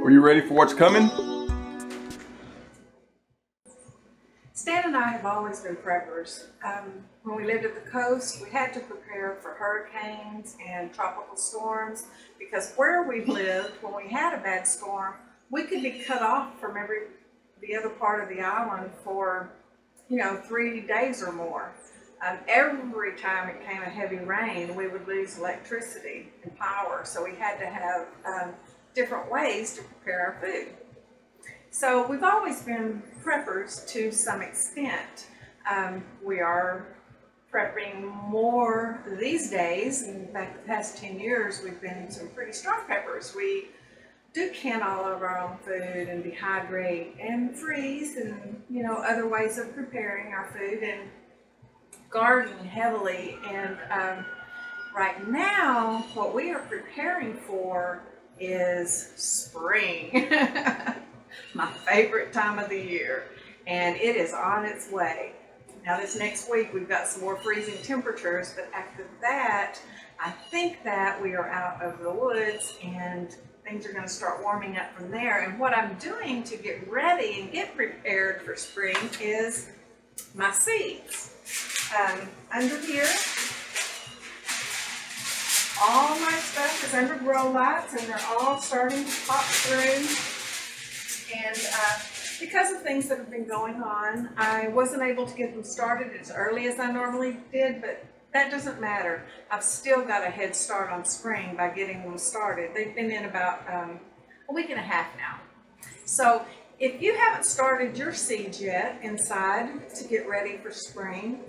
Are you ready for what's coming? Stan and I have always been preppers. When we lived at the coast, we had to prepare for hurricanes and tropical storms because where we lived, when we had a bad storm, we could be cut off from the other part of the island for, 3 days or more. Every time it came a heavy rain, we would lose electricity and power, so we had to have different ways to prepare our food. So we've always been preppers to some extent. We are prepping more these days. In fact, the past 10 years, we've been some pretty strong preppers. We do can all of our own food and dehydrate and freeze and, other ways of preparing our food and garden heavily. And right now, what we are preparing for is spring. My favorite time of the year, and it is on its way. Now this next week we've got some more freezing temperatures, but after that I think that we are out of the woods and things are going to start warming up from there. And what I'm doing to get ready and get prepared for spring is my seeds. Under here, all my stuff is under grow lights and they're all starting to pop through. And because of things that have been going on, I wasn't able to get them started as early as I normally did, but that doesn't matter. I've still got a head start on spring by getting them started. They've been in about a week and a half now. So if you haven't started your seeds yet inside to get ready for spring,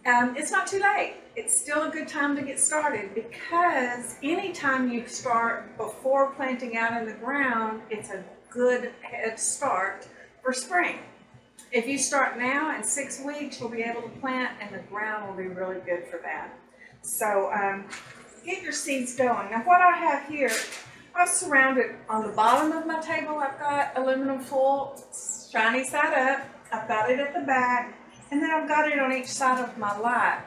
it's not too late. It's still a good time to get started because anytime you start before planting out in the ground, it's a good head start for spring. If you start now, in 6 weeks, you'll be able to plant and the ground will be really good for that. So get your seeds going. Now what I have here, I've surrounded on the bottom of my table, I've got aluminum foil, shiny side up. I've got it at the back, and then I've got it on each side of my light.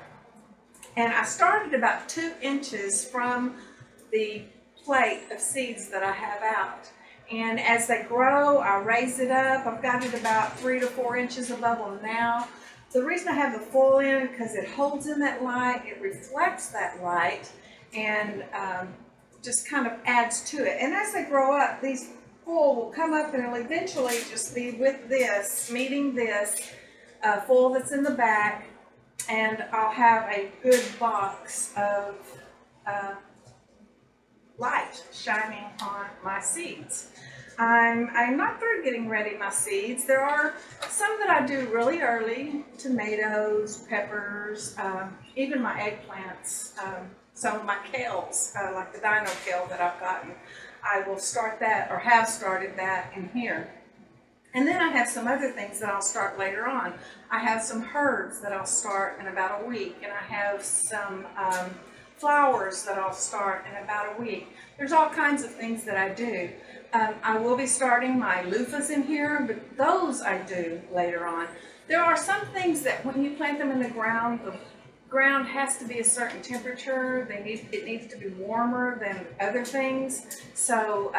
And I started about 2 inches from the plate of seeds that I have out. And as they grow, I raise it up. I've got it about 3 to 4 inches above them now. The reason I have the foil in, because it holds in that light, it reflects that light, and just kind of adds to it. And as they grow up, these foil will come up and it'll eventually just be with this, meeting this foil that's in the back, and I'll have a good box of light shining on my seeds. I'm not through getting ready my seeds. There are some that I do really early, tomatoes, peppers, even my eggplants, some of my kales, like the dino kale that I've gotten. I will start that, or have started that in here. And then I have some other things that I'll start later on. I have some herbs that I'll start in about a week, and I have some flowers that I'll start in about a week. There's all kinds of things that I do. I will be starting my loofahs in here, but those I do later on. There are some things that when you plant them in the ground has to be a certain temperature. It needs to be warmer than other things. So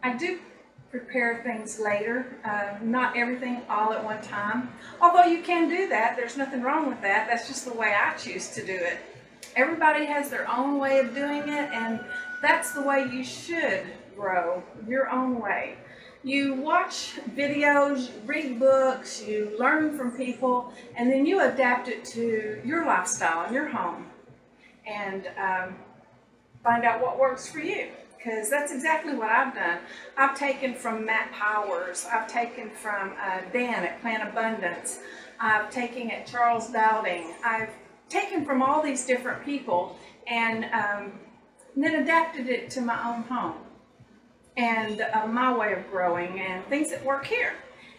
I do prepare things later, not everything all at one time. Although you can do that, there's nothing wrong with that. That's just the way I choose to do it. Everybody has their own way of doing it, and that's the way you should grow, your own way. You watch videos, you read books, you learn from people, and then you adapt it to your lifestyle and your home, and find out what works for you. Because that's exactly what I've done. I've taken from Matt Powers, I've taken from Dan at Plant Abundance, I've taken at Charles Dowding, I've taken from all these different people, and then adapted it to my own home and my way of growing and things that work here.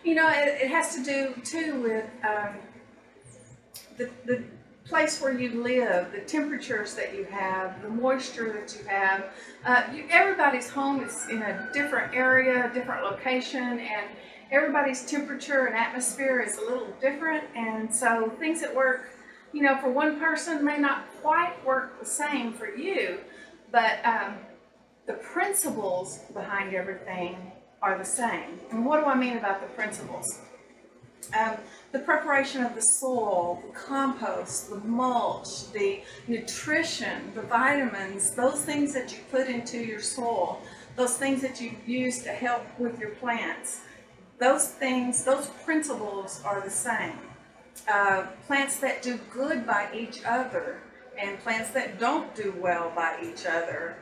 It has to do too with the place where you live, the temperatures that you have, the moisture that you have. Everybody's home is in a different area, a different location, and everybody's temperature and atmosphere is a little different, and so things that work, for one person may not quite work the same for you, but the principles behind everything are the same. And what do I mean about the principles? The preparation of the soil, the compost, the mulch, the nutrition, the vitamins, those things that you put into your soil, those things that you use to help with your plants, those things, those principles are the same. Plants that do good by each other and plants that don't do well by each other,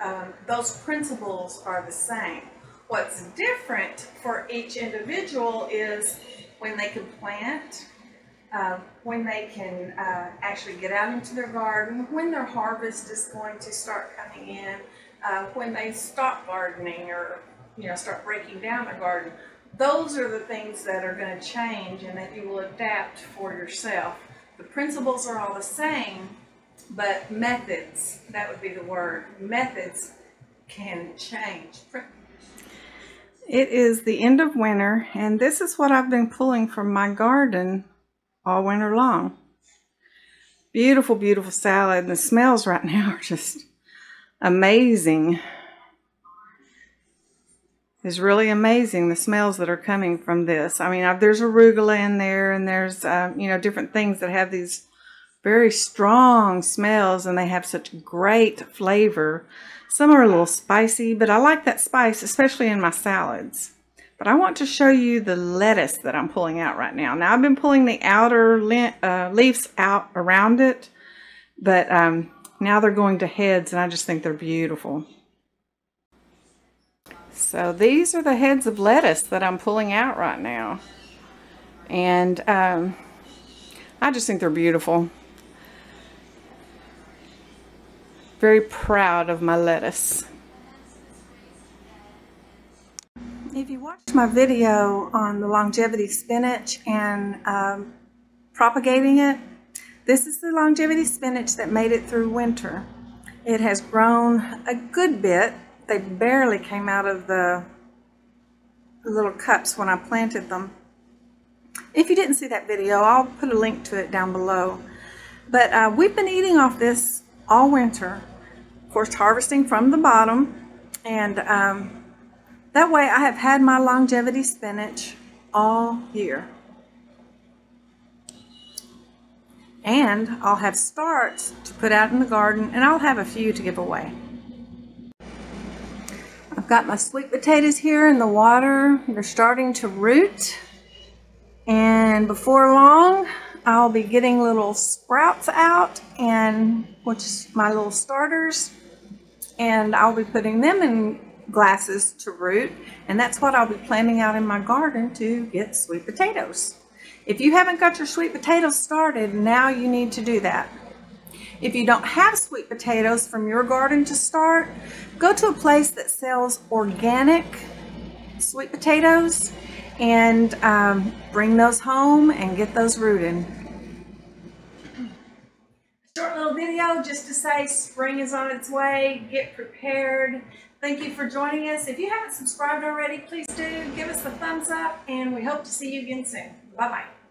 those principles are the same. What's different for each individual is when they can plant, when they can actually get out into their garden, when their harvest is going to start coming in, when they stop gardening or start breaking down their garden. Those are the things that are going to change and that you will adapt for yourself. The principles are all the same, but methods, that would be the word, methods can change. It is the end of winter, and this is what I've been pulling from my garden all winter long. Beautiful, beautiful salad, and the smells right now are just amazing. It's really amazing, the smells that are coming from this. I mean, there's arugula in there, and there's, different things that have these very strong smells, and they have such great flavor. Some are a little spicy, but I like that spice, especially in my salads. But I want to show you the lettuce that I'm pulling out right now. Now, I've been pulling the outer leaves out around it, but now they're going to heads, and I just think they're beautiful. So these are the heads of lettuce that I'm pulling out right now. And I just think they're beautiful. Very proud of my lettuce. If you watched my video on the longevity spinach and propagating it, this is the longevity spinach that made it through winter. It has grown a good bit. They barely came out of the little cups when I planted them. If you didn't see that video, I'll put a link to it down below. But we've been eating off this all winter. Of course, harvesting from the bottom. And that way I have had my longevity spinach all year. And I'll have starts to put out in the garden, and I'll have a few to give away. I've got my sweet potatoes here in the water. They're starting to root. And before long, I'll be getting little sprouts out, which is my little starters. And I'll be putting them in glasses to root. And that's what I'll be planting out in my garden to get sweet potatoes. If you haven't got your sweet potatoes started, now you need to do that. If you don't have sweet potatoes from your garden to start, go to a place that sells organic sweet potatoes and bring those home and get those rooted. Short little video just to say spring is on its way. Get prepared. Thank you for joining us. If you haven't subscribed already, please do. Give us a thumbs up, and we hope to see you again soon. Bye-bye.